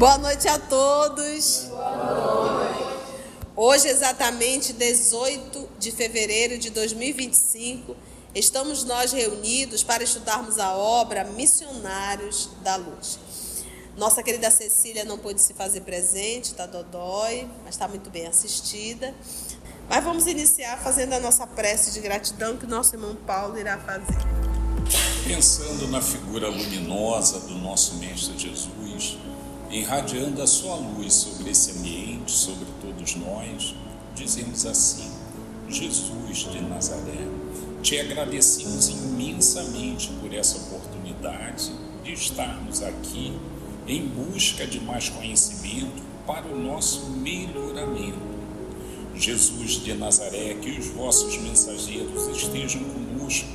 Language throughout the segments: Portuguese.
Boa noite a todos. Boa noite. Hoje, exatamente 18 de fevereiro de 2025, estamos nós reunidos para estudarmos a obra Missionários da Luz. Nossa querida Cecília não pôde se fazer presente, está dodói, mas está muito bem assistida. Mas vamos iniciar fazendo a nossa prece de gratidão que o nosso irmão Paulo irá fazer. Pensando na figura luminosa do nosso Mestre Jesus, irradiando a sua luz sobre esse ambiente, sobre todos nós, dizemos assim: Jesus de Nazaré, te agradecemos imensamente por essa oportunidade de estarmos aqui em busca de mais conhecimento para o nosso melhoramento. Jesus de Nazaré, que os vossos mensageiros estejam conosco,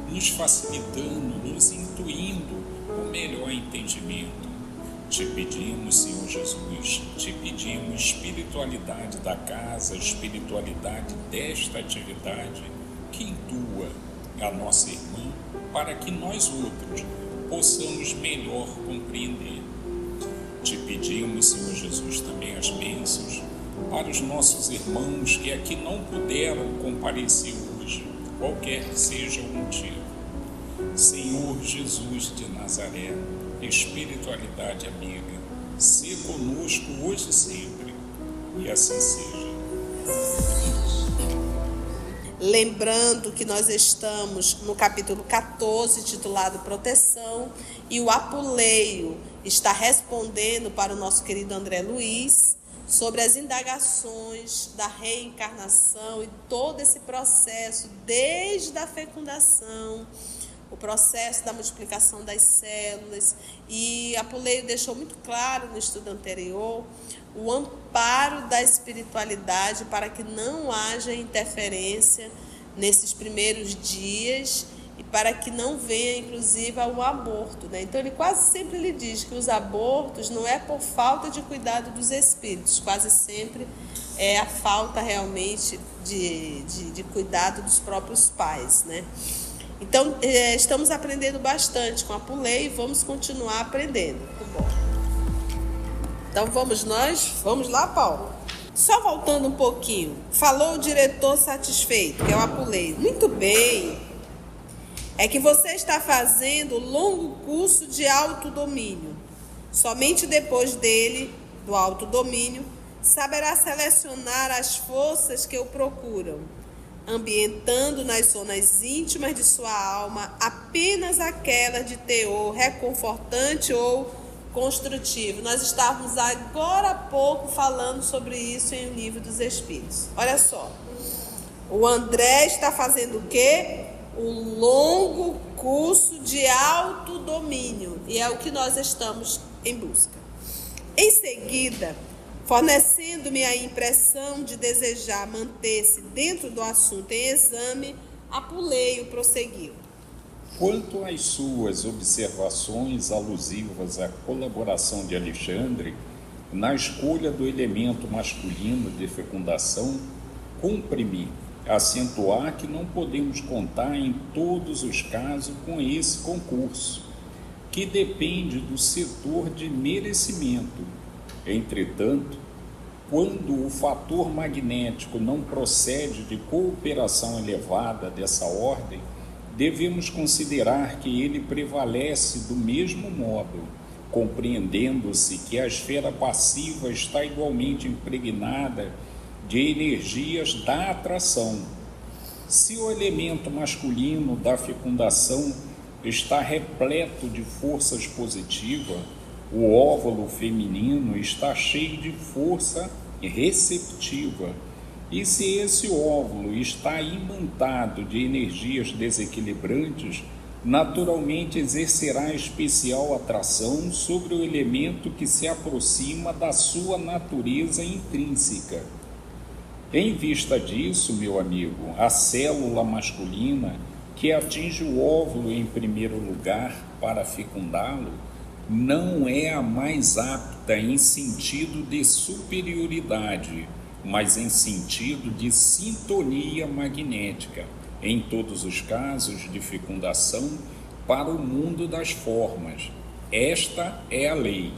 nos facilitando, nos intuindo o melhor entendimento. Te pedimos, Senhor Jesus, te pedimos espiritualidade da casa, espiritualidade desta atividade, que intua a nossa irmã, para que nós outros possamos melhor compreender. Te pedimos, Senhor Jesus, também as bênçãos para os nossos irmãos que aqui não puderam comparecer hoje, qualquer que seja o motivo. Senhor Jesus de Nazaré, espiritualidade amiga, se conosco hoje e sempre, e assim seja. Lembrando que nós estamos no capítulo 14, titulado Proteção, e o Apuleio está respondendo para o nosso querido André Luiz sobre as indagações da reencarnação e todo esse processo, desde a fecundação, o processo da multiplicação das células. E Apuleio deixou muito claro no estudo anterior o amparo da espiritualidade para que não haja interferência nesses primeiros dias e para que não venha, inclusive, ao aborto, né? Então, ele quase sempre lhe diz que os abortos não é por falta de cuidado dos espíritos, quase sempre é a falta realmente de cuidado dos próprios pais, né? Então, estamos aprendendo bastante com Apuleio e vamos continuar aprendendo. Muito bom. Então, vamos lá, Paulo. Só voltando um pouquinho, falou o diretor satisfeito, que é o Apuleio. Muito bem. É que você está fazendo longo curso de autodomínio. Somente depois dele, do autodomínio, saberá selecionar as forças que o procuram, ambientando nas zonas íntimas de sua alma apenas aquelas de teor reconfortante ou construtivo. Nós estávamos agora há pouco falando sobre isso em O Livro dos Espíritos. Olha só, o André está fazendo o quê? Um longo curso de autodomínio, e é o que nós estamos em busca. Em seguida, fornecendo-me a impressão de desejar manter-se dentro do assunto em exame, Apuleio prosseguiu. Quanto às suas observações alusivas à colaboração de Alexandre na escolha do elemento masculino de fecundação, cumpre-me acentuar que não podemos contar em todos os casos com esse concurso, que depende do setor de merecimento. Entretanto, quando o fator magnético não procede de cooperação elevada dessa ordem, devemos considerar que ele prevalece do mesmo modo, compreendendo-se que a esfera passiva está igualmente impregnada de energias da atração. Se o elemento masculino da fecundação está repleto de forças positivas, o óvulo feminino está cheio de força receptiva. E se esse óvulo está imantado de energias desequilibrantes, naturalmente exercerá especial atração sobre o elemento que se aproxima da sua natureza intrínseca. Em vista disso, meu amigo, a célula masculina que atinge o óvulo em primeiro lugar para fecundá-lo não é a mais apta em sentido de superioridade, mas em sentido de sintonia magnética, em todos os casos de fecundação para o mundo das formas. Esta é a lei.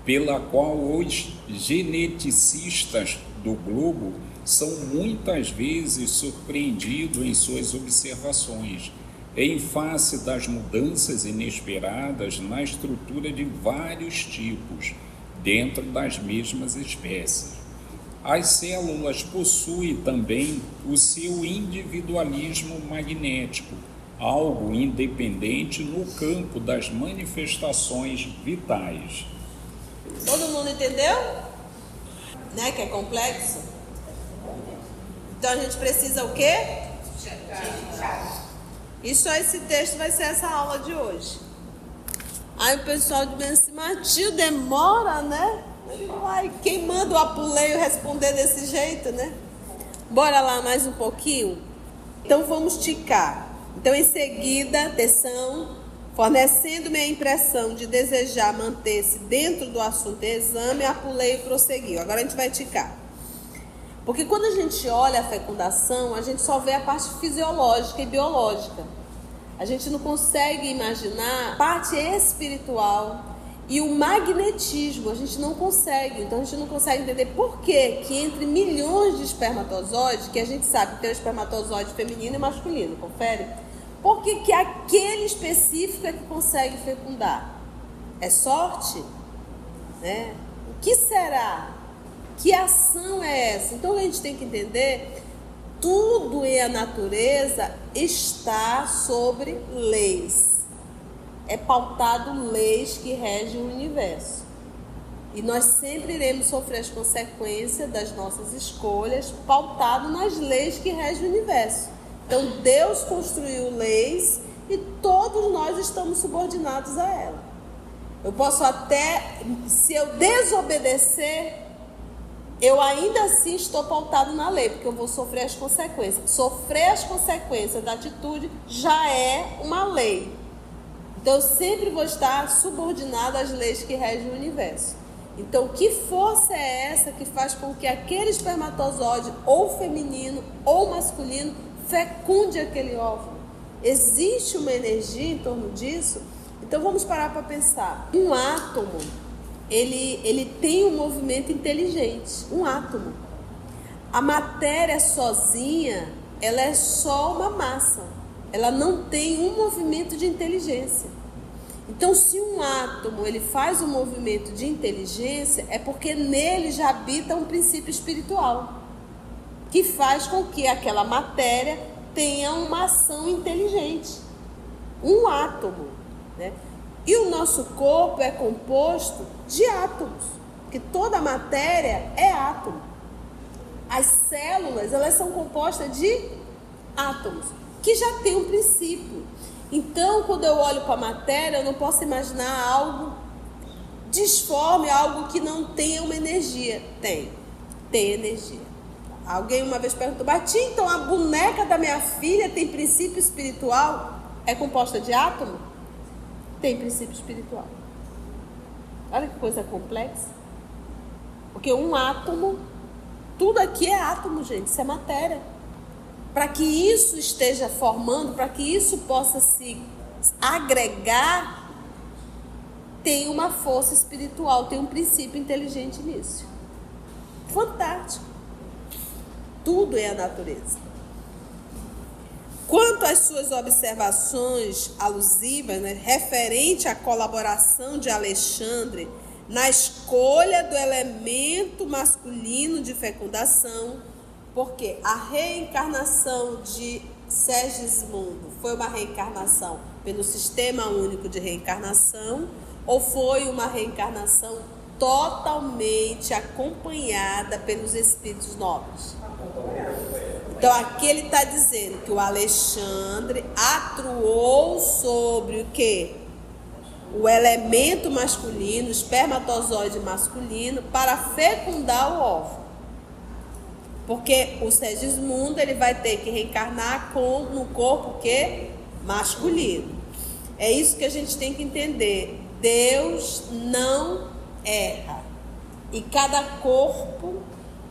pela qual os geneticistas do globo são muitas vezes surpreendidos em suas observações, em face das mudanças inesperadas na estrutura de vários tipos, dentro das mesmas espécies. As células possuem também o seu individualismo magnético, algo independente no campo das manifestações vitais. Todo mundo entendeu? Né, que é complexo? Então a gente precisa o quê? E só esse texto vai ser essa aula de hoje. Aí o pessoal diz assim, mas tio, demora, né? Ai, quem manda o Apuleio responder desse jeito, né? Bora lá mais um pouquinho? Então vamos ticar. Então em seguida, atenção, fornecendo-me a impressão de desejar manter-se dentro do assunto de exame, Apuleio prosseguiu. Agora a gente vai ticar. Porque quando a gente olha a fecundação, a gente só vê a parte fisiológica e biológica. A gente não consegue imaginar a parte espiritual e o magnetismo, a gente não consegue. Então a gente não consegue entender por que entre milhões de espermatozoides, que a gente sabe que tem o espermatozoide feminino e masculino, confere? Por que aquele específico é que consegue fecundar? É sorte? Né? O que será? Que ação é essa? Então a gente tem que entender, tudo em a natureza está sobre leis. É pautado leis que regem o universo. E nós sempre iremos sofrer as consequências das nossas escolhas, pautado nas leis que regem o universo. Então Deus construiu leis e todos nós estamos subordinados a ela. Eu posso até, se eu desobedecer, eu ainda assim estou pautado na lei, porque eu vou sofrer as consequências. Sofrer as consequências da atitude já é uma lei. Então eu sempre vou estar subordinado às leis que regem o universo. Então que força é essa que faz com que aquele espermatozoide, ou feminino ou masculino, fecunde aquele óvulo? Existe uma energia em torno disso? Então vamos parar para pensar. Um átomo, ele tem um movimento inteligente, um átomo. A matéria sozinha, ela é só uma massa. Ela não tem um movimento de inteligência. Então, se um átomo ele faz um movimento de inteligência, é porque nele já habita um princípio espiritual, que faz com que aquela matéria tenha uma ação inteligente. Um átomo, né? E o nosso corpo é composto de átomos, porque toda a matéria é átomo. As células, elas são compostas de átomos, que já tem um princípio. Então, quando eu olho para a matéria, eu não posso imaginar algo disforme, algo que não tenha uma energia. Tem energia. Alguém uma vez perguntou, mas então a boneca da minha filha tem princípio espiritual? É composta de átomo? Tem princípio espiritual. Olha que coisa complexa. Porque um átomo, tudo aqui é átomo, gente, isso é matéria. Para que isso esteja formando, para que isso possa se agregar, tem uma força espiritual, tem um princípio inteligente nisso. Fantástico. Tudo é a natureza. Quanto às suas observações alusivas, né, referente à colaboração de Alexandre na escolha do elemento masculino de fecundação, porque a reencarnação de Segismundo foi uma reencarnação pelo Sistema Único de Reencarnação ou foi uma reencarnação totalmente acompanhada pelos espíritos nobres? Então aqui ele está dizendo que o Alexandre atuou sobre o quê? O elemento masculino, o espermatozoide masculino, para fecundar o óvulo. Porque o Segismundo ele vai ter que reencarnar no corpo que? Masculino. É isso que a gente tem que entender. Deus não erra. E cada corpo,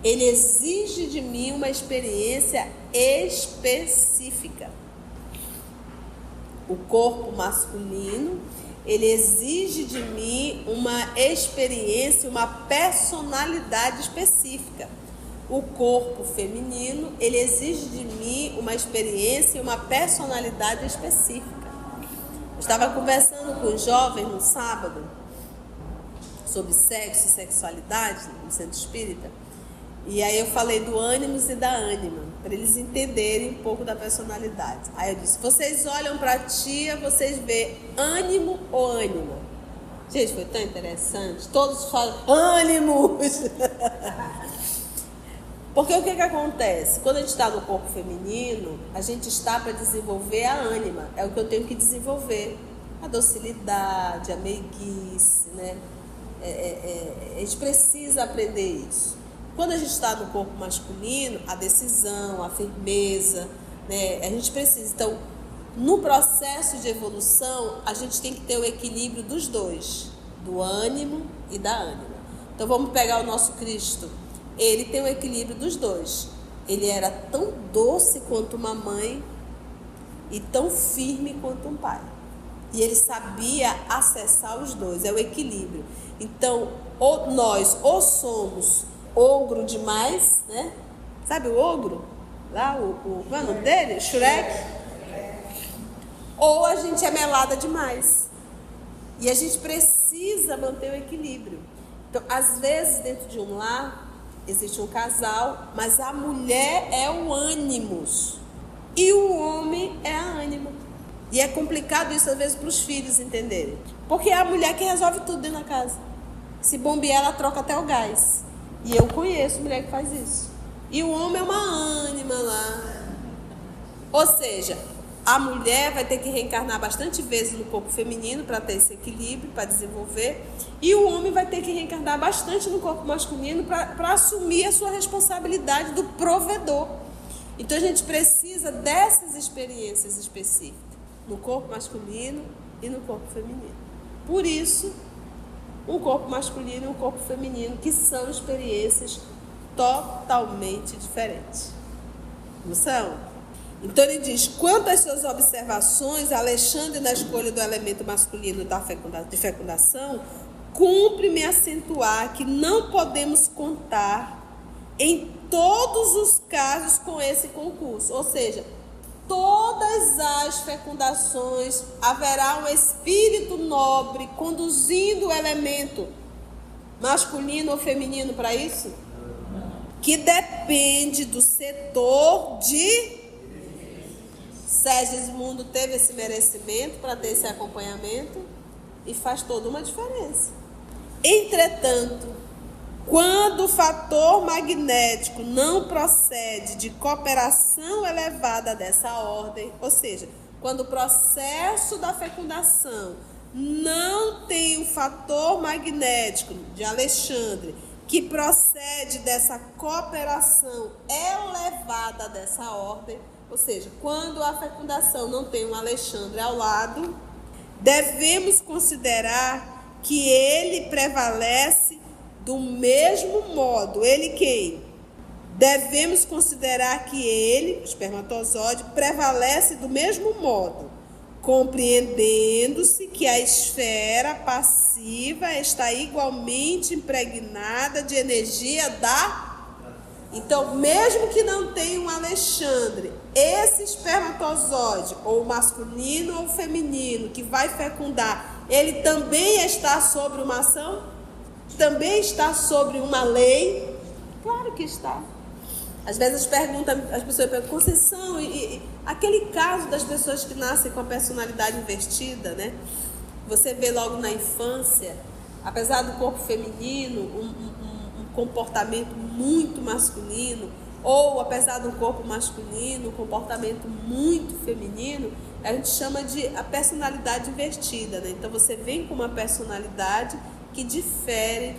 ele exige de mim uma experiência específica. O corpo masculino, ele exige de mim uma experiência, uma personalidade específica. O corpo feminino, ele exige de mim uma experiência e uma personalidade específica. Eu estava conversando com os jovens no sábado sobre sexo e sexualidade no Centro Espírita, e aí eu falei do ânimos e da ânima, para eles entenderem um pouco da personalidade. Aí eu disse, vocês olham para a tia, vocês vê ânimo ou ânima? Gente, foi tão interessante, todos falam ânimos. Porque o que acontece? Quando a gente está no corpo feminino, a gente está para desenvolver a ânima, é o que eu tenho que desenvolver, a docilidade, a meiguice, né? A gente precisa aprender isso. Quando a gente está no corpo masculino, a decisão, a firmeza, né? A gente precisa. Então, no processo de evolução, a gente tem que ter o equilíbrio dos dois, do ânimo e da ânima. Então, vamos pegar o nosso Cristo. Ele tem o equilíbrio dos dois. Ele era tão doce quanto uma mãe e tão firme quanto um pai. E ele sabia acessar os dois, é o equilíbrio. Então, nós ou somos ogro demais, né? Sabe o ogro? Lá, qual é o nome dele? Shrek. Ou a gente é melada demais. E a gente precisa manter o equilíbrio. Então, às vezes, dentro de um lar, existe um casal, mas a mulher é o ânimos e o homem é a ânima. E é complicado isso, às vezes, para os filhos entenderem. Porque é a mulher que resolve tudo dentro da casa. Se bombear, ela troca até o gás. E eu conheço mulher que faz isso. E o homem é uma ânima lá. Ou seja, a mulher vai ter que reencarnar bastante vezes no corpo feminino para ter esse equilíbrio, para desenvolver. E o homem vai ter que reencarnar bastante no corpo masculino para assumir a sua responsabilidade do provedor. Então a gente precisa dessas experiências específicas no corpo masculino e no corpo feminino. Por isso, um corpo masculino e um corpo feminino, que são experiências totalmente diferentes. Não são? Então ele diz, quanto às suas observações, Alexandre, na escolha do elemento masculino de fecundação, cumpre-me acentuar que não podemos contar em todos os casos com esse concurso. Ou seja, todas as fecundações haverá um espírito nobre conduzindo o elemento masculino ou feminino para isso? Que depende do setor de... Segismundo teve esse merecimento para ter esse acompanhamento e faz toda uma diferença. Entretanto, quando o fator magnético não procede de cooperação elevada dessa ordem, ou seja, quando o processo da fecundação não tem um fator magnético de Alexandre que procede dessa cooperação elevada dessa ordem, ou seja, quando a fecundação não tem um Alexandre ao lado, devemos considerar que ele prevalece do mesmo modo. Ele quem? Devemos considerar que ele, o espermatozoide, prevalece do mesmo modo, compreendendo-se que a esfera passiva está igualmente impregnada de energia da... Então, mesmo que não tenha um Alexandre, esse espermatozoide, ou masculino ou feminino, que vai fecundar, ele também está sobre uma ação? Também está sobre uma lei? Claro que está. Às vezes as pessoas perguntam, Conceição, e aquele caso das pessoas que nascem com a personalidade invertida, né? Você vê logo na infância, apesar do corpo feminino, um comportamento muito masculino, ou apesar do corpo masculino, um comportamento muito feminino, a gente chama de a personalidade invertida, né? Então você vem com uma personalidade que difere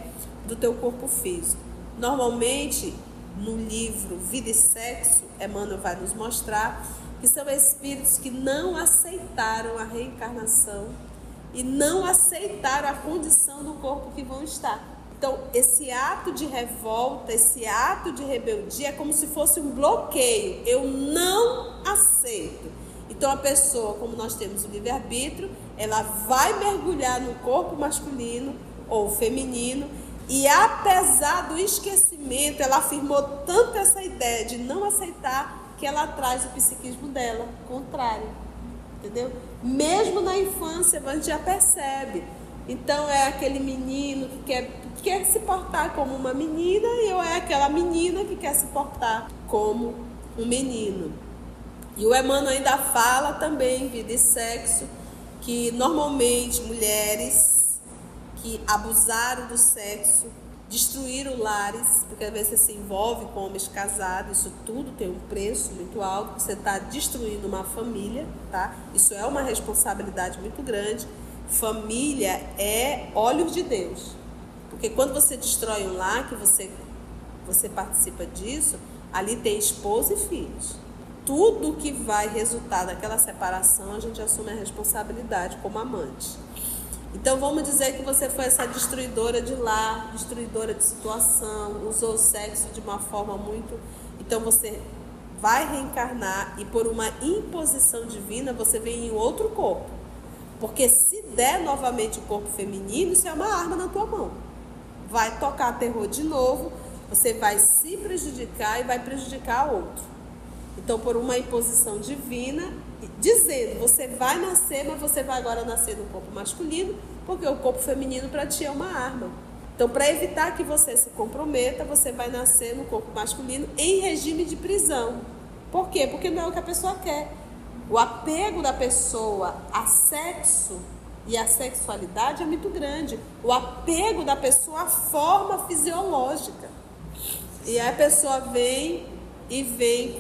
do teu corpo físico. Normalmente, no livro Vida e Sexo, Emmanuel vai nos mostrar que são espíritos que não aceitaram a reencarnação e não aceitaram a condição do corpo que vão estar. Então, esse ato de revolta, esse ato de rebeldia é como se fosse um bloqueio. Eu não aceito. Então, Então a pessoa, como nós temos o livre-arbítrio, ela vai mergulhar no corpo masculino ou feminino, e apesar do esquecimento, ela afirmou tanto essa ideia de não aceitar, que ela traz o psiquismo dela, contrário, entendeu? Mesmo na infância, a gente já percebe. Então é aquele menino que quer se portar como uma menina, e ou é aquela menina que quer se portar como um menino. E o Emmanuel ainda fala também em Vida e Sexo, que normalmente mulheres que abusaram do sexo, destruíram lares, porque às vezes você se envolve com homens casados, isso tudo tem um preço muito alto, você está destruindo uma família, tá? Isso é uma responsabilidade muito grande. Família é olhos de Deus, porque quando você destrói um lar, que você participa disso, ali tem esposa e filhos. Tudo que vai resultar daquela separação, a gente assume a responsabilidade como amante. Então vamos dizer que você foi essa destruidora de lar, destruidora de situação, usou o sexo de uma forma muito... Então você vai reencarnar e por uma imposição divina você vem em outro corpo. Porque se der novamente o corpo feminino, isso é uma arma na tua mão. Vai tocar terror de novo, você vai se prejudicar e vai prejudicar outro. Então por uma imposição divina, dizendo, você vai nascer, mas você vai agora nascer no corpo masculino, porque o corpo feminino para ti é uma arma. Então, para evitar que você se comprometa, você vai nascer no corpo masculino em regime de prisão. Por quê? Porque não é o que a pessoa quer. O apego da pessoa a sexo e a sexualidade é muito grande. O apego da pessoa à forma fisiológica. E aí a pessoa vem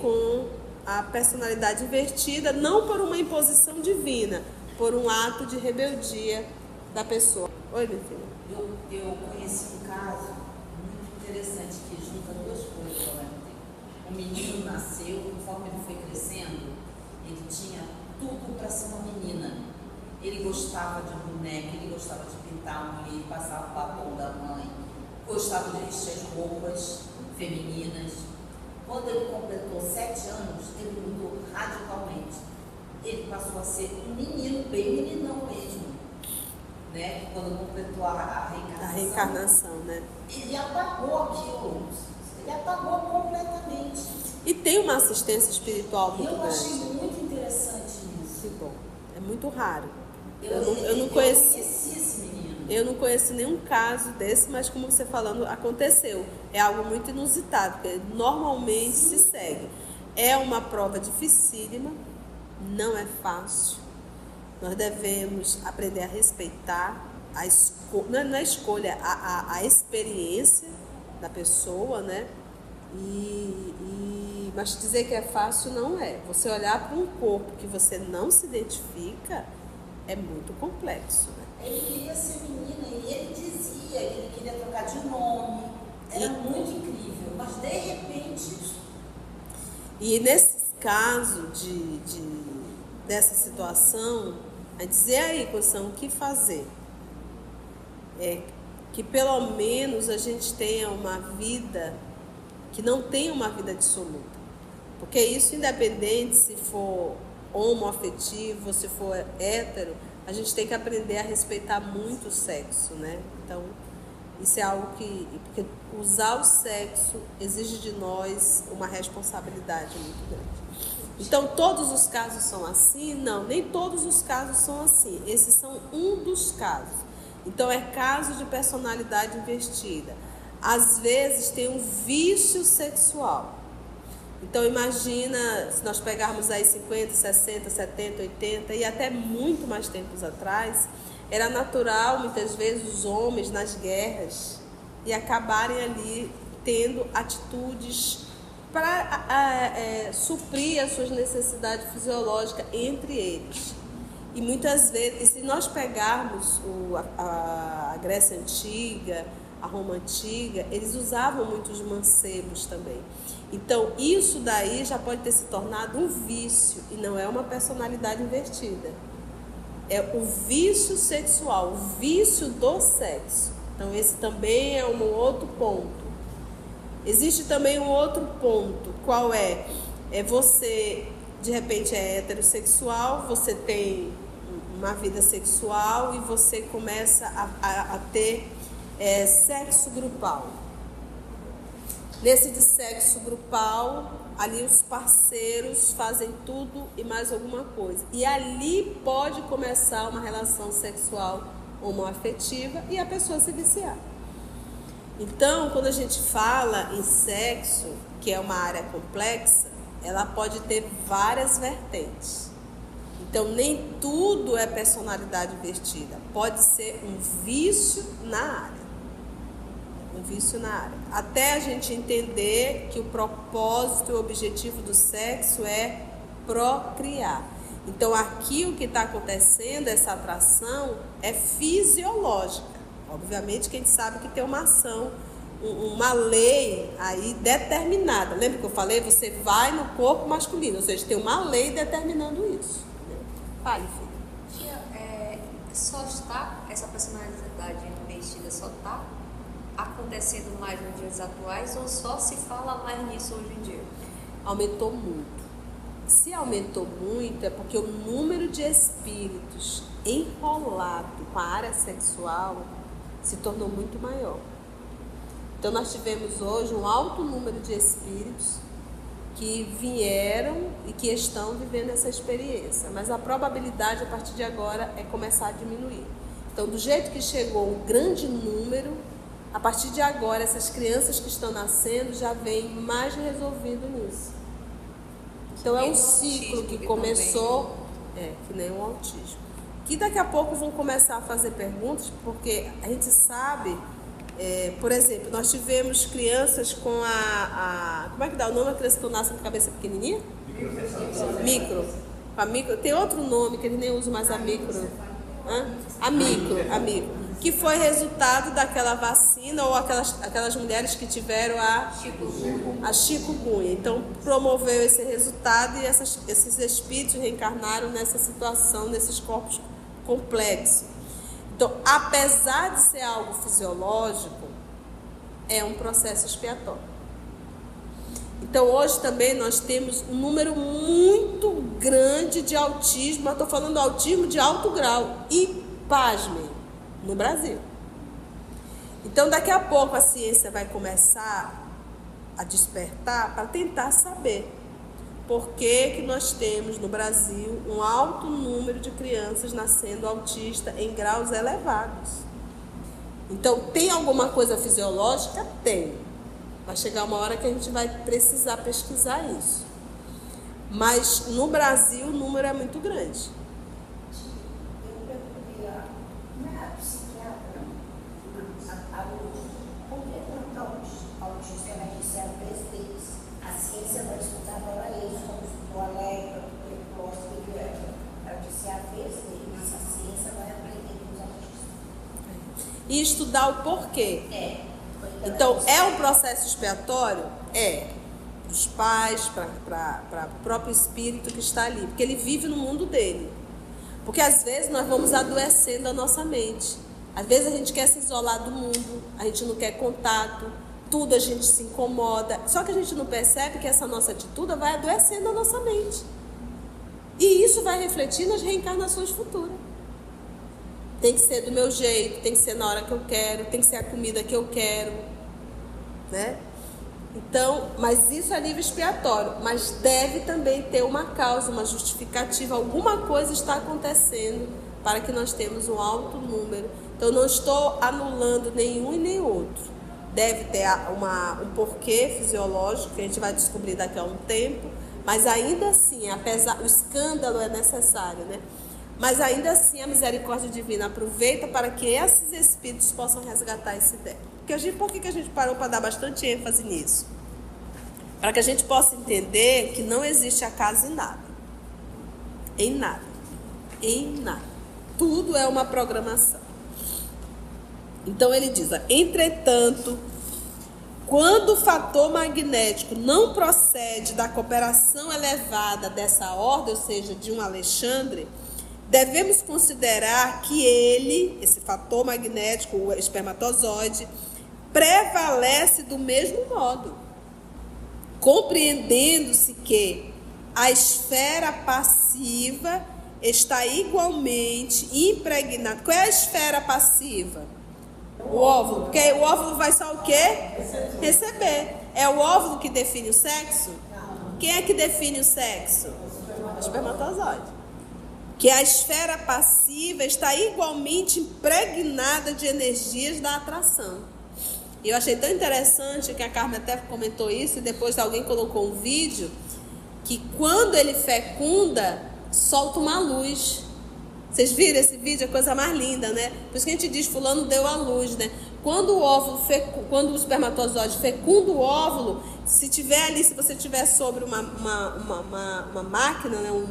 com a personalidade invertida, não por uma imposição divina, por um ato de rebeldia da pessoa. Oi, minha filha. Eu conheci um caso muito interessante que junta duas coisas ao mesmo tempo. Um menino nasceu, conforme ele foi crescendo, ele tinha tudo para ser uma menina. Ele gostava de boneca, ele gostava de pintar a unha, ele passava o batom da mãe, gostava de vestir as roupas femininas. Quando ele completou 7 anos, ele mudou radicalmente. Ele passou a ser um menino, bem meninão mesmo, né? Quando completou a reencarnação. A reencarnação, né? Ele apagou aquilo. Ele apagou completamente. E tem uma assistência espiritual muito grande. Eu achei muito interessante isso. Que bom. É muito raro. Eu não conheci esse menino. Eu não conheço nenhum caso desse, mas como você falando, aconteceu. É algo muito inusitado, porque normalmente se segue. É uma prova dificílima, não é fácil. Nós devemos aprender a respeitar não é a escolha, a experiência da pessoa, né? Mas dizer que é fácil não é. Você olhar para um corpo que você não se identifica é muito complexo, né? Ele queria ser menina e ele dizia que ele queria trocar de nome. Era muito incrível, mas de repente... E nesses casos dessa situação, a dizer aí, Constituição, o que fazer? É que pelo menos a gente tenha uma vida que não tenha uma vida dissoluta. Porque isso, independente se for homoafetivo, se for hétero, a gente tem que aprender a respeitar muito o sexo, né? Então, isso é algo porque usar o sexo exige de nós uma responsabilidade muito grande. Então, todos os casos são assim? Não, nem todos os casos são assim. Esses são um dos casos. Então, é caso de personalidade invertida. Às vezes, tem um vício sexual. Então imagina, se nós pegarmos aí 50, 60, 70, 80 e até muito mais tempos atrás, era natural muitas vezes os homens nas guerras e acabarem ali tendo atitudes para suprir as suas necessidades fisiológicas entre eles. E muitas vezes, se nós pegarmos a Grécia Antiga, a Roma Antiga, eles usavam muitos mancebos também. Então, isso daí já pode ter se tornado um vício e não é uma personalidade invertida. É o vício sexual, o vício do sexo. Então, esse também é um outro ponto. Existe também um outro ponto, qual é? É você de repente é heterossexual, você tem uma vida sexual e você começa a ter sexo grupal. Nesse de sexo grupal, ali os parceiros fazem tudo e mais alguma coisa. E ali pode começar uma relação sexual homoafetiva e a pessoa se viciar. Então, quando a gente fala em sexo, que é uma área complexa, ela pode ter várias vertentes. Então, nem tudo é personalidade invertida. Pode ser um vício na área. Um vício na área. Até a gente entender que o propósito e o objetivo do sexo é procriar. Então, aqui o que está acontecendo, essa atração, é fisiológica. Obviamente que a gente sabe que tem uma ação, uma lei aí determinada. Lembra que eu falei? Você vai no corpo masculino, ou seja, tem uma lei determinando isso. Fale, filho. Tia, só está, essa personalidade invertida só está acontecendo mais nos dias atuais ou só se fala mais nisso hoje em dia? Aumentou muito. Se aumentou muito é porque o número de espíritos enrolado com a área sexual se tornou muito maior. Então nós tivemos hoje um alto número de espíritos que vieram e que estão vivendo essa experiência, mas a probabilidade a partir de agora é começar a diminuir. Então, do jeito que chegou um grande número, a partir de agora essas crianças que estão nascendo já vêm mais resolvido nisso. Então é um ciclo que começou, que nem o autismo, que daqui a pouco vão começar a fazer perguntas, porque a gente sabe, por exemplo, nós tivemos crianças com como é que dá o nome da criança que nasce com a cabeça pequenininha? Micro. A micro. Tem outro nome que eles nem usam mais a micro. A micro. Que foi resultado daquela vacina ou aquelas mulheres que tiveram a chikungunya. Então, promoveu esse resultado e esses espíritos reencarnaram nessa situação, nesses corpos complexos. Então, apesar de ser algo fisiológico, é um processo expiatório. Então, hoje também nós temos um número muito grande de autismo, eu estou falando do autismo de alto grau, e pasmem, no Brasil. Então, daqui a pouco a ciência vai começar a despertar para tentar saber por que nós temos no Brasil um alto número de crianças nascendo autistas em graus elevados. Então, tem alguma coisa fisiológica? Tem. Vai chegar uma hora que a gente vai precisar pesquisar isso. Mas no Brasil o número é muito grande. E estudar o porquê. Então, é um processo expiatório? Dos pais, para o próprio espírito que está ali. Porque ele vive no mundo dele. Porque às vezes nós vamos adoecendo a nossa mente. Às vezes a gente quer se isolar do mundo, a gente não quer contato, tudo a gente se incomoda. Só que a gente não percebe que essa nossa atitude vai adoecendo a nossa mente. E isso vai refletir nas reencarnações futuras. Tem que ser do meu jeito, tem que ser na hora que eu quero, tem que ser a comida que eu quero, né? Então, mas isso é nível expiatório, mas deve também ter uma causa, uma justificativa, alguma coisa está acontecendo para que nós temos um alto número. Então, não estou anulando nenhum e nem outro. Deve ter um porquê fisiológico que a gente vai descobrir daqui a um tempo, mas ainda assim, apesar o escândalo é necessário, né? Mas ainda assim a misericórdia divina aproveita para que esses espíritos possam resgatar essa ideia. Por que a gente parou para dar bastante ênfase nisso? Para que a gente possa entender que não existe acaso em nada. Em nada. Em nada. Tudo é uma programação. Então ele diz, entretanto, quando o fator magnético não procede da cooperação elevada dessa ordem, ou seja, de um Alexandre, devemos considerar que ele, esse fator magnético, o espermatozoide, prevalece do mesmo modo, compreendendo-se que a esfera passiva está igualmente impregnada. Qual é a esfera passiva? O óvulo. Porque o óvulo vai só o quê? Receber. É o óvulo que define o sexo? Quem é que define o sexo? O espermatozoide. Que a esfera passiva está igualmente impregnada de energias da atração. E eu achei tão interessante que a Carmen até comentou isso, e depois alguém colocou um vídeo, que quando ele fecunda, solta uma luz. Vocês viram esse vídeo? É a coisa mais linda, né? Por isso que a gente diz, fulano deu a luz, né? Quando o óvulo, quando o espermatozoide fecunda o óvulo, se tiver ali, se você tiver sobre uma máquina, né?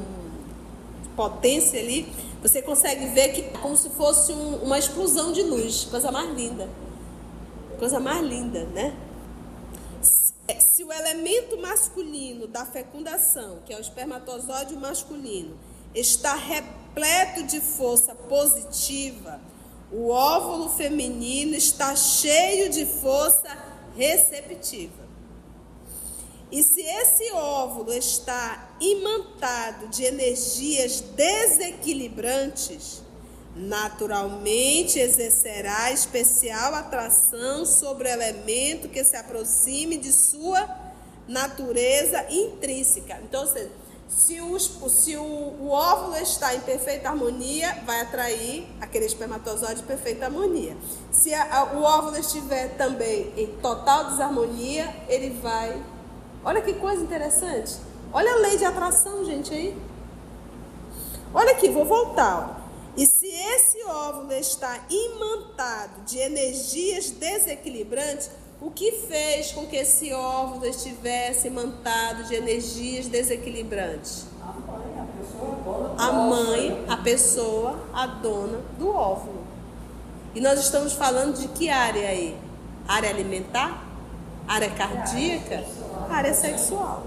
Potência ali, você consegue ver que é como se fosse uma explosão de luz. Coisa mais linda. Coisa mais linda, né? Se o elemento masculino da fecundação, que é o espermatozoide masculino, está repleto de força positiva, o óvulo feminino está cheio de força receptiva. E se esse óvulo está imantado de energias desequilibrantes, naturalmente exercerá especial atração sobre o elemento que se aproxime de sua natureza intrínseca. Então, se o óvulo está em perfeita harmonia, vai atrair aquele espermatozoide em perfeita harmonia. Se o óvulo estiver também em total desarmonia, ele vai... Olha que coisa interessante. Olha a lei de atração, gente, aí. Olha aqui, vou voltar. E se esse óvulo está imantado de energias desequilibrantes, o que fez com que esse óvulo estivesse imantado de energias desequilibrantes? A mãe, a pessoa, a dona do óvulo. E nós estamos falando de que área aí? Área alimentar? Área cardíaca? Área sexual.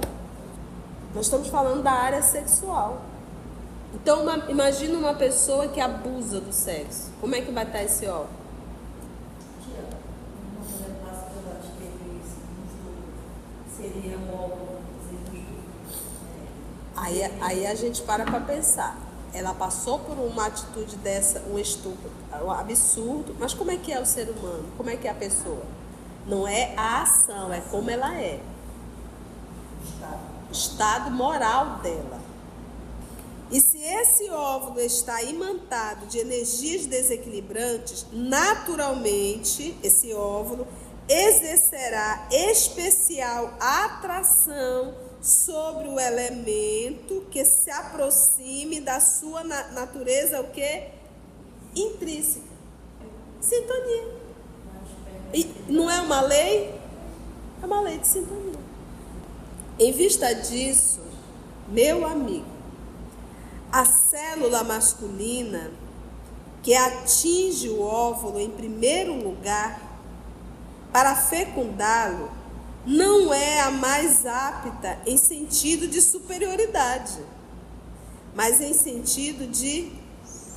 Nós estamos falando da área sexual. Então, imagina uma pessoa que abusa do sexo. Como é que vai estar esse óvulo? Aí a gente para pensar. Ela passou por uma atitude dessa, um estupro, um absurdo. Mas como é que é o ser humano? Como é que é a pessoa? Não é a ação, é como ela é. O estado moral dela. E se esse óvulo está imantado de energias desequilibrantes, naturalmente esse óvulo exercerá especial atração sobre o elemento que se aproxime da sua natureza, o quê? Intrínseca. Sintonia. E não é uma lei? É uma lei de sintonia. Em vista disso, meu amigo, a célula masculina que atinge o óvulo em primeiro lugar para fecundá-lo não é a mais apta em sentido de superioridade, mas em sentido de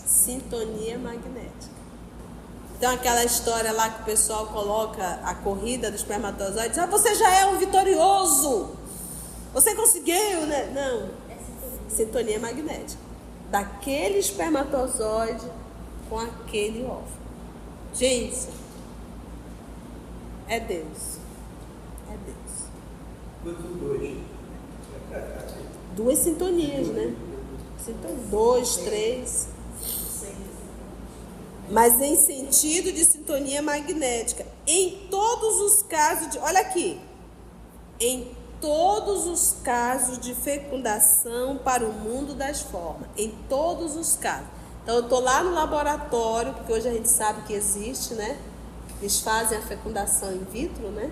sintonia magnética. Então aquela história lá que o pessoal coloca a corrida dos espermatozoides, você já é um vitorioso, você conseguiu, né? Não, sintonia magnética daquele espermatozoide com aquele óvulo. Gente, é Deus. É Deus. Duas sintonias, né? 2, 3. Mas em sentido de sintonia magnética. Em todos os casos de... Olha aqui. Em todos os casos de fecundação para o mundo das formas. Em todos os casos. Então, eu estou lá no laboratório, porque hoje a gente sabe que existe, né? Eles fazem a fecundação in vitro, né?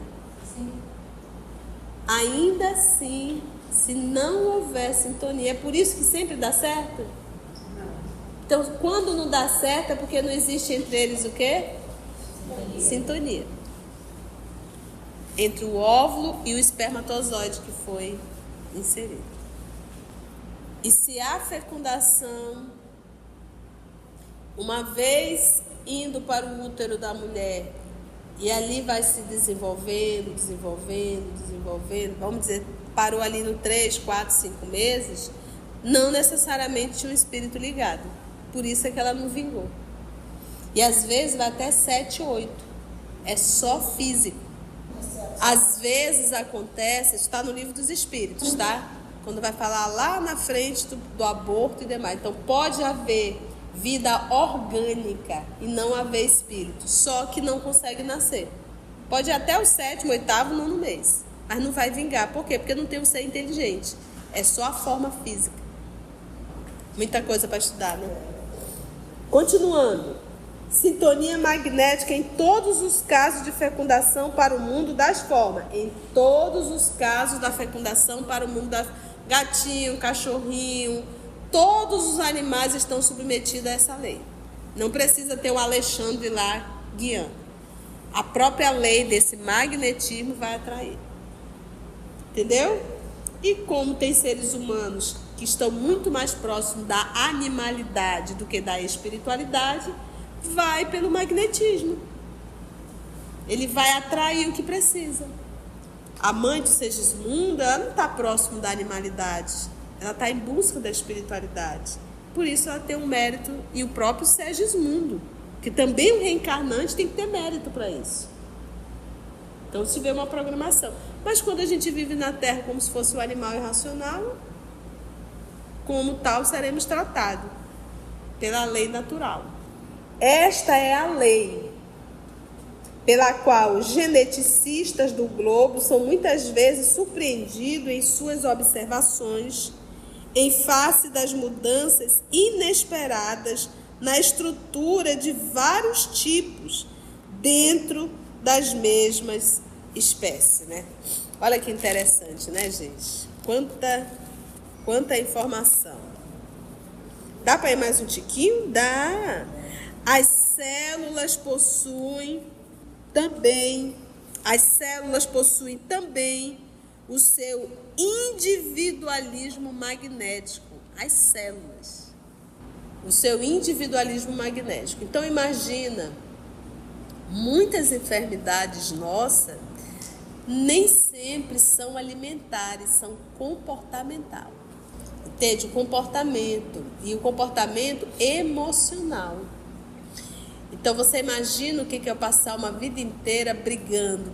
Sim. Ainda assim, se não houver sintonia, é por isso que sempre dá certo? Não. Então, quando não dá certo, é porque não existe entre eles o quê? Sintonia. Entre o óvulo e o espermatozoide que foi inserido. E se a fecundação, uma vez indo para o útero da mulher, e ali vai se desenvolvendo, vamos dizer, parou ali no 3, 4, 5 meses, não necessariamente tinha um espírito ligado. Por isso é que ela não vingou. E às vezes vai até 7, 8. É só físico. Às vezes acontece, isso está no livro dos espíritos, tá? Quando vai falar lá na frente do aborto e demais. Então pode haver vida orgânica e não haver espírito, só que não consegue nascer. Pode ir até o 7º, 8º, 9º mês, mas não vai vingar. Por quê? Porque não tem um ser inteligente. É só a forma física. Muita coisa para estudar, né? Continuando. Sintonia magnética em todos os casos de fecundação para o mundo das formas. Em todos os casos da fecundação para o mundo das... Gatinho, cachorrinho, todos os animais estão submetidos a essa lei. Não precisa ter um Alexandre lá guiando. A própria lei desse magnetismo vai atrair. Entendeu? E como tem seres humanos que estão muito mais próximos da animalidade do que da espiritualidade, vai pelo magnetismo. Ele vai atrair o que precisa. A mãe do Segismundo, ela não está próximo da animalidade. Ela está em busca da espiritualidade. Por isso ela tem um mérito. E o próprio Segismundo, que também um reencarnante, tem que ter mérito para isso. Então se vê uma programação. Mas quando a gente vive na Terra como se fosse um animal irracional, como tal seremos tratados pela lei natural. Esta é a lei pela qual os geneticistas do globo são muitas vezes surpreendidos em suas observações em face das mudanças inesperadas na estrutura de vários tipos dentro das mesmas espécies, né? Olha que interessante, né, gente? Quanta informação. Dá para ir mais um tiquinho? Dá. As células possuem também o seu individualismo magnético. As células. O seu individualismo magnético. Então imagina, muitas enfermidades nossas nem sempre são alimentares, são comportamental. Entende? O comportamento e o comportamento emocional. Então você imagina o que é eu passar uma vida inteira brigando.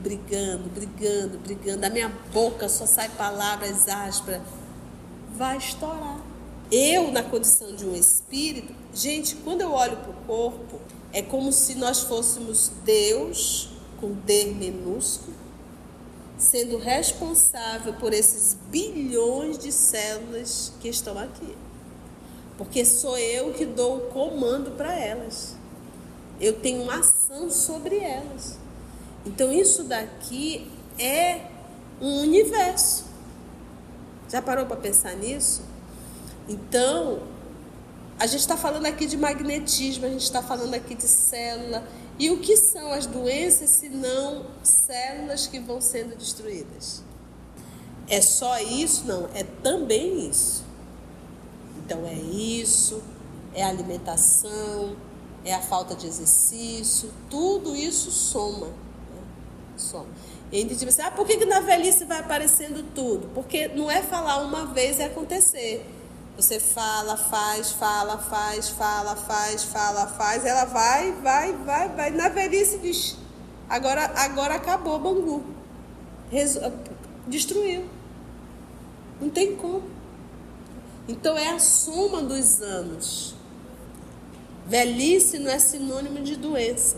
Da minha boca só sai palavras ásperas. Vai estourar. Eu, na condição de um espírito, gente, quando eu olho para o corpo, é como se nós fôssemos Deus, com D minúsculo, sendo responsável por esses bilhões de células que estão aqui. Porque sou eu que dou o comando para elas. Eu tenho uma ação sobre elas. Então isso daqui é um universo. Já parou para pensar nisso? Então, a gente está falando aqui de magnetismo, a gente está falando aqui de célula. E o que são as doenças se não células que vão sendo destruídas? É só isso? Não, é também isso. Então é isso, é a alimentação, é a falta de exercício, tudo isso soma. Né? Soma. E a gente diz assim, por que na velhice vai aparecendo tudo? Porque não é falar uma vez e acontecer. Você fala, faz, ela vai. Na velhice diz, agora acabou, Bangu. Destruiu. Não tem como. Então é a soma dos anos. Velhice não é sinônimo de doença.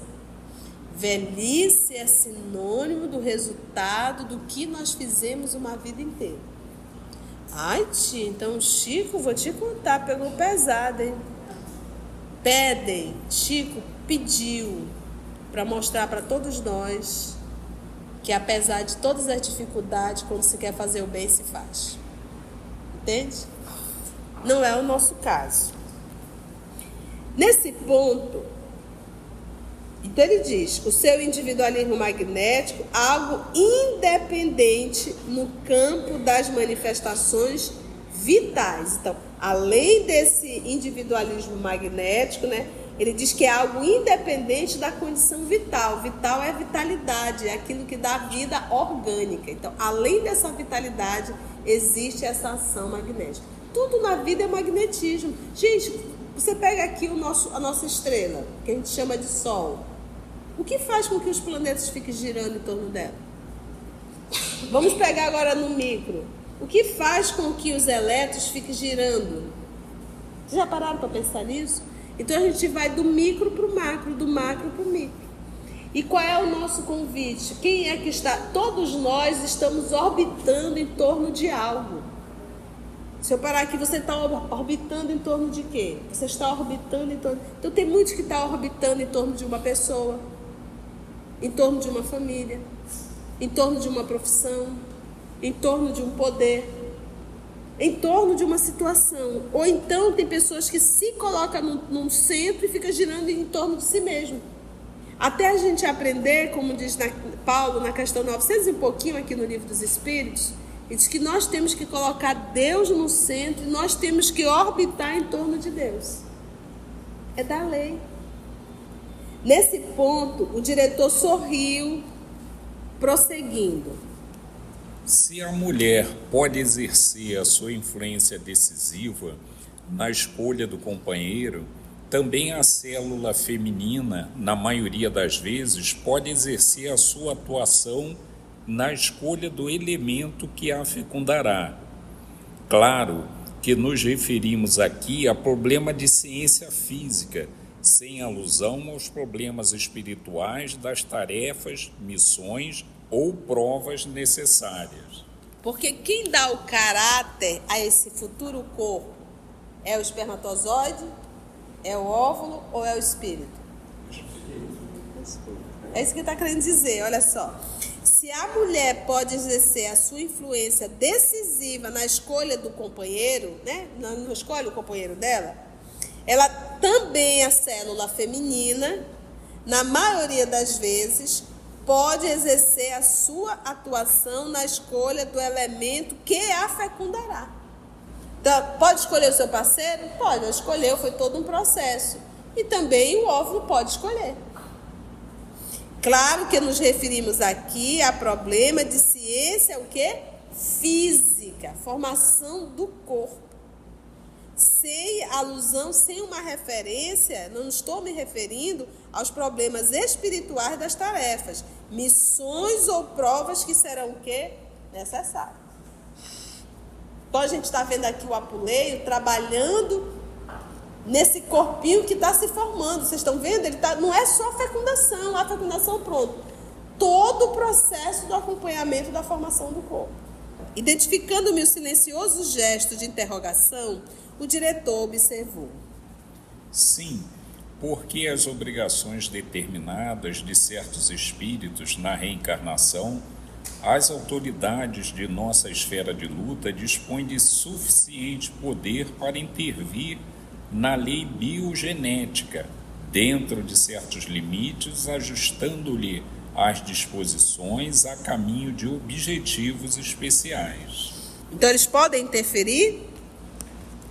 Velhice é sinônimo do resultado do que nós fizemos uma vida inteira. Ai, tia, então Chico, vou te contar, pegou pesado, hein? Chico pediu para mostrar para todos nós que apesar de todas as dificuldades, quando se quer fazer o bem, se faz. Entende? Não é o nosso caso. Nesse ponto, então ele diz, o seu individualismo magnético, algo independente no campo das manifestações vitais. Então, além desse individualismo magnético, né, ele diz que é algo independente da condição vital. Vital é vitalidade, é aquilo que dá vida orgânica. Então, além dessa vitalidade, existe essa ação magnética. Tudo na vida é magnetismo. Gente, você pega aqui a nossa estrela, que a gente chama de Sol. O que faz com que os planetas fiquem girando em torno dela? Vamos pegar agora no micro. O que faz com que os elétrons fiquem girando? Vocês já pararam para pensar nisso? Então a gente vai do micro para o macro, do macro para o micro. E qual é o nosso convite? Quem é que está? Todos nós estamos orbitando em torno de algo. Se eu parar aqui, você está orbitando em torno de quê? Você está orbitando em torno... Então tem muitos que estão orbitando em torno de uma pessoa, em torno de uma família, em torno de uma profissão, em torno de um poder, em torno de uma situação. Ou então tem pessoas que se colocam num centro e ficam girando em torno de si mesmo. Até a gente aprender, como diz Paulo na questão 900 e um pouquinho aqui no Livro dos Espíritos, ele diz que nós temos que colocar Deus no centro e nós temos que orbitar em torno de Deus. É da lei. Nesse ponto, o diretor sorriu, prosseguindo. Se a mulher pode exercer a sua influência decisiva na escolha do companheiro, também a célula feminina, na maioria das vezes, pode exercer a sua atuação na escolha do elemento que a fecundará. Claro que nos referimos aqui a problema de ciência física, sem alusão aos problemas espirituais das tarefas, missões ou provas necessárias. Porque quem dá o caráter a esse futuro corpo é o espermatozoide, é o óvulo ou é o espírito? É isso que ele está querendo dizer, olha só. Se a mulher pode exercer a sua influência decisiva na escolha do companheiro, né? Não escolhe o companheiro dela, ela também, a célula feminina, na maioria das vezes, pode exercer a sua atuação na escolha do elemento que a fecundará. Então, pode escolher o seu parceiro? Pode, escolheu, foi todo um processo. E também o óvulo pode escolher. Claro que nos referimos aqui a problema de ciência, o quê? Física, formação do corpo. Sem alusão, sem uma referência, não estou me referindo aos problemas espirituais das tarefas, missões ou provas que serão o quê? Necessárias. Então a gente está vendo aqui o Apuleio trabalhando nesse corpinho que está se formando. Vocês estão vendo? Ele não é só a fecundação pronto. Todo o processo do acompanhamento da formação do corpo. Identificando-me o silencioso gesto de interrogação, o diretor observou. Sim, porque as obrigações determinadas de certos espíritos na reencarnação, as autoridades de nossa esfera de luta dispõem de suficiente poder para intervir na lei biogenética, dentro de certos limites, ajustando-lhe as disposições a caminho de objetivos especiais. Então, eles podem interferir?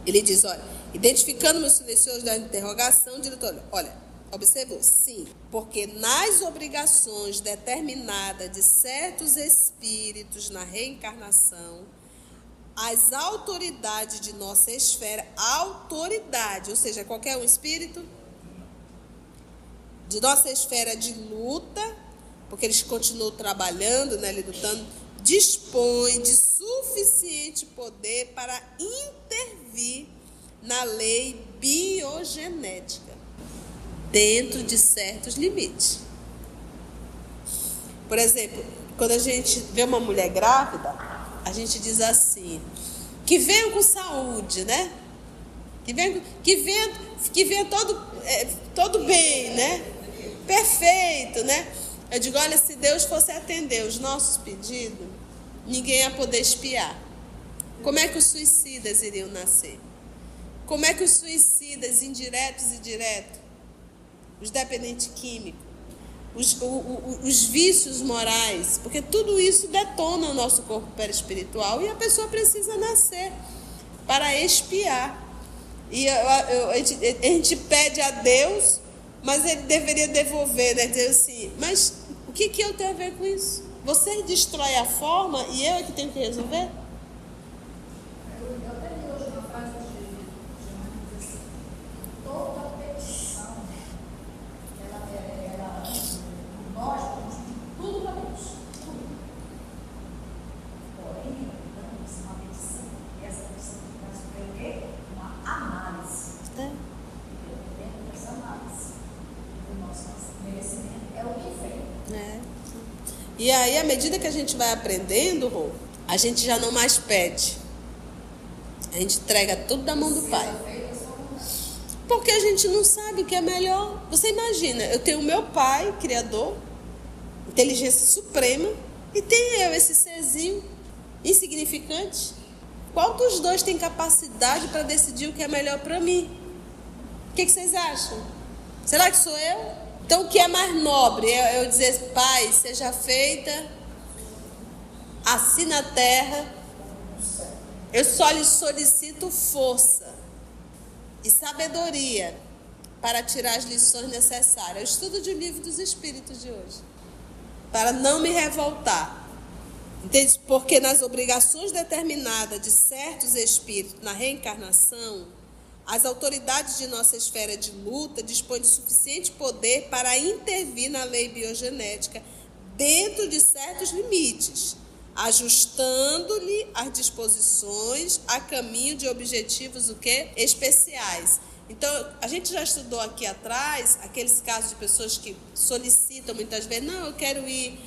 Ele diz, olha, identificando-me o silencioso da interrogação, o diretor, olha, observou, sim, porque nas obrigações determinadas de certos espíritos na reencarnação, as autoridades de nossa esfera, autoridade, ou seja, qualquer um espírito, de nossa esfera de luta, porque eles continuam trabalhando, né, lutando, dispõe de suficiente poder para intervir na lei biogenética, dentro de certos limites. Por exemplo, quando a gente vê uma mulher grávida, a gente diz assim, que venha com saúde, né? Que venha todo bem, né? Perfeito, né? Eu digo, olha, se Deus fosse atender os nossos pedidos, ninguém ia poder espiar. Como é que os suicidas iriam nascer? Como é que os suicidas indiretos e diretos, os dependentes químicos, os vícios morais, porque tudo isso detona o nosso corpo perispiritual e a pessoa precisa nascer. para expiar. E a gente pede a Deus, mas Ele deveria devolver, né? Dizer assim, mas o que eu tenho a ver com isso? Você destrói a forma e eu é que tenho que resolver? Eu até li hoje uma frase de Jesus, diz assim, toda petição, nós temos tudo para Deus, tudo. Porém, damos uma petição, e essa petição faz o quê? Uma análise. Dentro dessa análise, o nosso merecimento é o que vem. E aí, à medida que a gente vai aprendendo, Rô, a gente já não mais pede. A gente entrega tudo da mão do Pai. Porque a gente não sabe o que é melhor. Você imagina, eu tenho o meu Pai, Criador, inteligência suprema, e tenho eu, esse serzinho insignificante. Qual dos dois tem capacidade para decidir o que é melhor para mim? O que vocês acham? Será que sou eu? Então, o que é mais nobre? Eu dizer, Pai, seja feita assim na terra. Eu só lhe solicito força e sabedoria para tirar as lições necessárias. Eu estudo de livro dos Espíritos de hoje, para não me revoltar. Entende? Porque nas obrigações determinadas de certos espíritos na reencarnação, as autoridades de nossa esfera de luta dispõem de suficiente poder para intervir na lei biogenética dentro de certos limites, ajustando-lhe as disposições a caminho de objetivos o quê? Especiais. Então, a gente já estudou aqui atrás aqueles casos de pessoas que solicitam muitas vezes, não, eu quero ir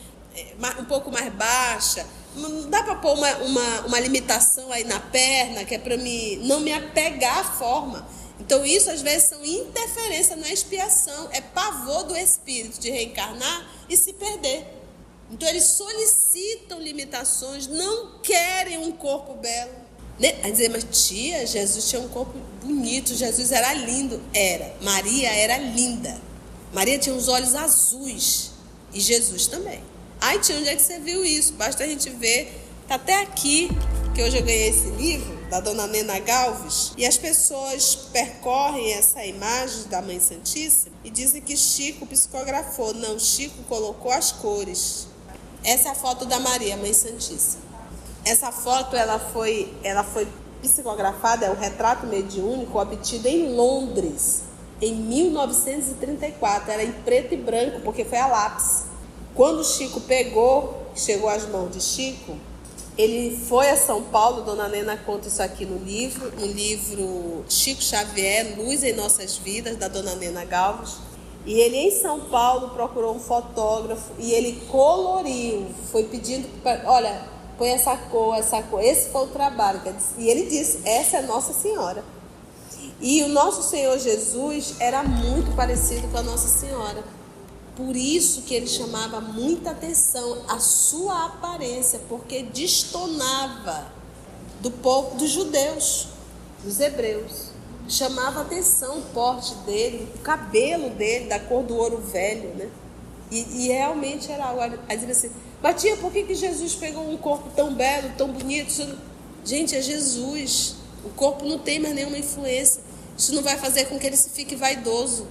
um pouco mais baixa, não dá para pôr uma limitação aí na perna, que é para não me apegar à forma. Então isso às vezes são interferência na expiação, é pavor do espírito de reencarnar e se perder. Então eles solicitam limitações, não querem um corpo belo. A dizer, mas tia, Jesus tinha um corpo bonito, Jesus era lindo. Era, Maria era linda. Maria tinha os olhos azuis e Jesus também. Ai, tia, onde é que você viu isso? Basta a gente ver, tá até aqui, que hoje eu ganhei esse livro, da dona Nena Galves, e as pessoas percorrem essa imagem da Mãe Santíssima e dizem que Chico psicografou. Não, Chico colocou as cores. Essa é a foto da Maria, Mãe Santíssima. Essa foto, ela foi psicografada, é um retrato mediúnico obtido em Londres, em 1934. Era em preto e branco, porque foi a lápis. Quando Chico chegou às mãos de Chico, ele foi a São Paulo, Dona Nena conta isso aqui no livro Chico Xavier, Luz em Nossas Vidas, da Dona Nena Galves. E ele em São Paulo procurou um fotógrafo e ele coloriu, foi pedindo, olha, põe essa cor, esse foi o trabalho. E ele disse, essa é Nossa Senhora. E o nosso Senhor Jesus era muito parecido com a Nossa Senhora. Por isso que ele chamava muita atenção a sua aparência, porque destonava do povo dos judeus, dos hebreus. Chamava atenção o porte dele, o cabelo dele, da cor do ouro velho, né? E realmente era algo. Aí dizia assim, mas tia, por que Jesus pegou um corpo tão belo, tão bonito? Gente, é Jesus. O corpo não tem mais nenhuma influência. Isso não vai fazer com que ele se fique vaidoso.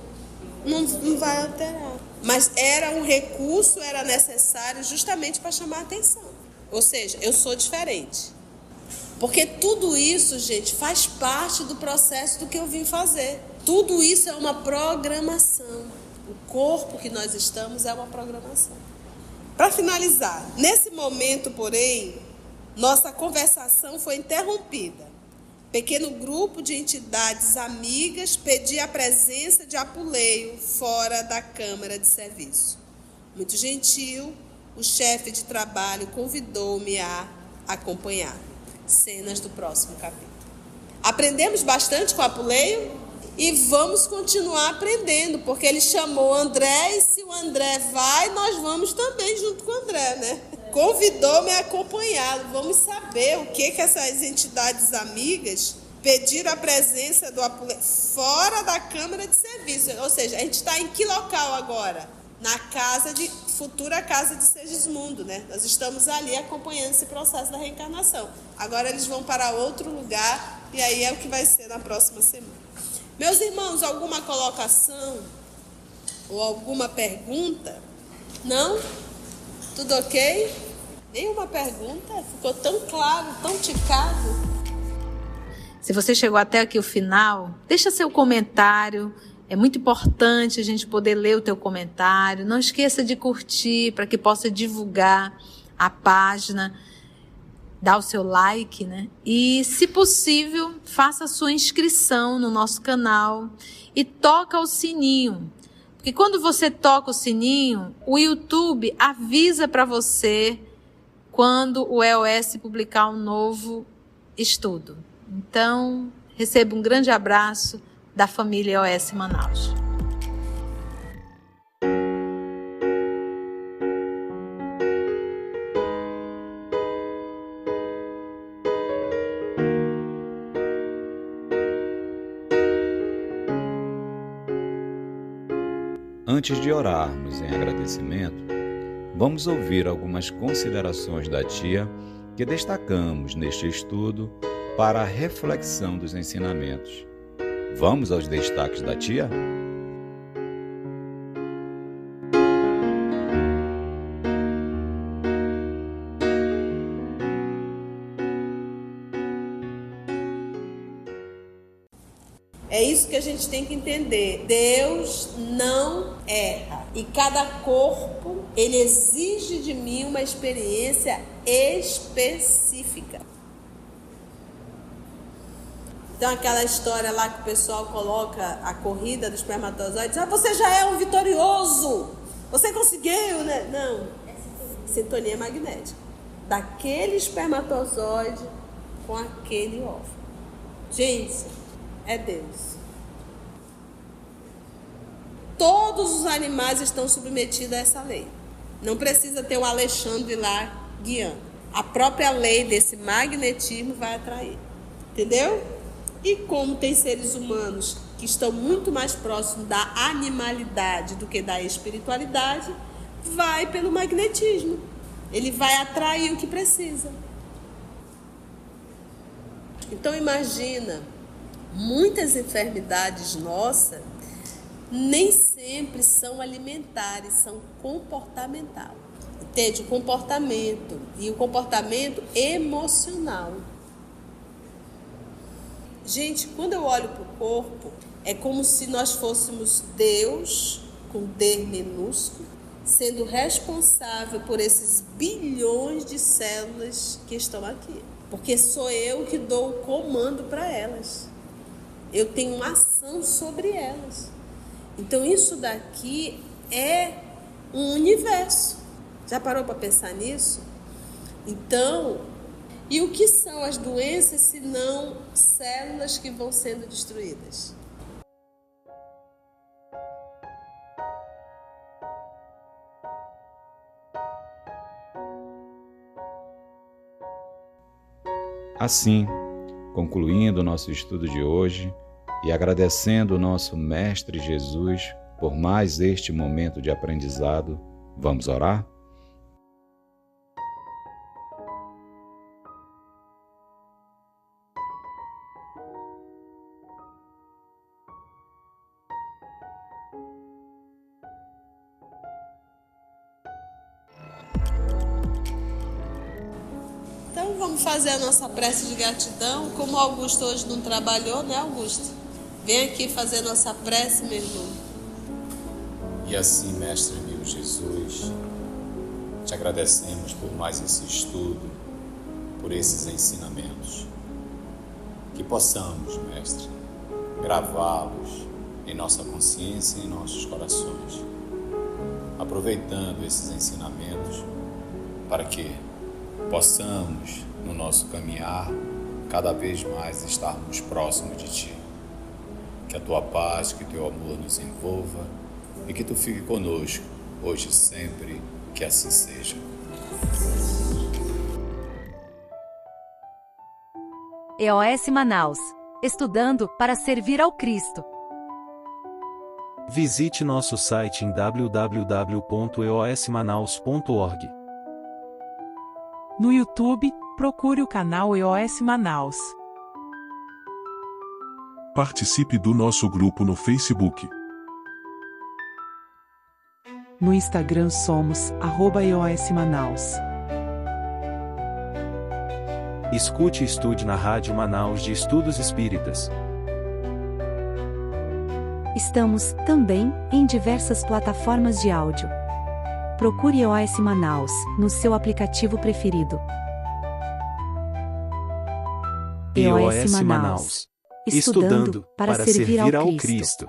Não vai alterar. Mas era um recurso, era necessário justamente para chamar a atenção. Ou seja, eu sou diferente. Porque tudo isso, gente, faz parte do processo do que eu vim fazer. Tudo isso é uma programação. O corpo que nós estamos é uma programação. Para finalizar, nesse momento, porém, nossa conversação foi interrompida. Pequeno grupo de entidades amigas pedia a presença de Apuleio fora da Câmara de Serviço. Muito gentil, o chefe de trabalho convidou-me a acompanhar. Cenas do próximo capítulo. Aprendemos bastante com Apuleio e vamos continuar aprendendo, porque ele chamou André e se o André vai, nós vamos também junto com o André, né? Convidou-me a acompanhá-lo. Vamos saber o que essas entidades amigas pediram a presença do Apuleio fora da Câmara de Serviço. Ou seja, a gente está em que local agora? Na futura casa de Segismundo, né? Nós estamos ali acompanhando esse processo da reencarnação. Agora eles vão para outro lugar E aí é o que vai ser na próxima semana. Meus irmãos, alguma colocação ou alguma pergunta? Não? Tudo ok? Nenhuma pergunta? Ficou tão claro, tão ticado? Se você chegou até aqui o final, deixa seu comentário. É muito importante a gente poder ler o teu comentário. Não esqueça de curtir para que possa divulgar a página. Dá o seu like, né? E, se possível, faça a sua inscrição no nosso canal e toca o sininho. Porque quando você toca o sininho, o YouTube avisa para você quando o EOS publicar um novo estudo. Então, receba um grande abraço da família EOS Manaus. Antes de orarmos em agradecimento, vamos ouvir algumas considerações da tia que destacamos neste estudo para a reflexão dos ensinamentos. Vamos aos destaques da tia? É isso que a gente tem que entender. Deus não erra. E cada corpo, ele exige de mim uma experiência específica. Então aquela história lá que o pessoal coloca a corrida dos espermatozoides. Você já é um vitorioso. Você conseguiu, né? Não. Sintonia magnética. Daquele espermatozoide com aquele óvulo. Gente, é Deus. Todos os animais estão submetidos a essa lei. Não precisa ter o Alexandre lá guiando. A própria lei desse magnetismo vai atrair. Entendeu? E como tem seres humanos que estão muito mais próximos da animalidade do que da espiritualidade, vai pelo magnetismo. Ele vai atrair o que precisa. Então imagina, muitas enfermidades nossas nem sempre são alimentares, são comportamental. Entende? O comportamento e o comportamento emocional. Gente, quando eu olho para o corpo, é como se nós fôssemos Deus, com D minúsculo, sendo responsável por esses bilhões de células que estão aqui. Porque sou eu que dou o comando para elas. Eu tenho uma ação sobre elas. Então isso daqui é um universo. Já parou para pensar nisso? Então, e o que são as doenças se não células que vão sendo destruídas? Assim, concluindo o nosso estudo de hoje e agradecendo o nosso Mestre Jesus por mais este momento de aprendizado, vamos orar? Então vamos fazer a nossa prece de gratidão. Como o Augusto hoje não trabalhou, né, Augusto? Vem aqui fazer nossa prece, meu irmão. E assim, Mestre meu Jesus, te agradecemos por mais esse estudo, por esses ensinamentos. Que possamos, Mestre, gravá-los em nossa consciência e em nossos corações, aproveitando esses ensinamentos para que possamos, no nosso caminhar, cada vez mais estarmos próximos de Ti. Que a Tua paz, que o Teu amor nos envolva e que Tu fique conosco, hoje e sempre, que assim seja. EOS Manaus. Estudando para servir ao Cristo. Visite nosso site em www.eosmanaus.org. No YouTube, procure o canal EOS Manaus. Participe do nosso grupo no Facebook. No Instagram somos @EOS-Manaus. Escute e estude na Rádio Manaus de Estudos Espíritas. Estamos, também, em diversas plataformas de áudio. Procure EOS Manaus, no seu aplicativo preferido. EOS Manaus. Estudando para servir ao Cristo.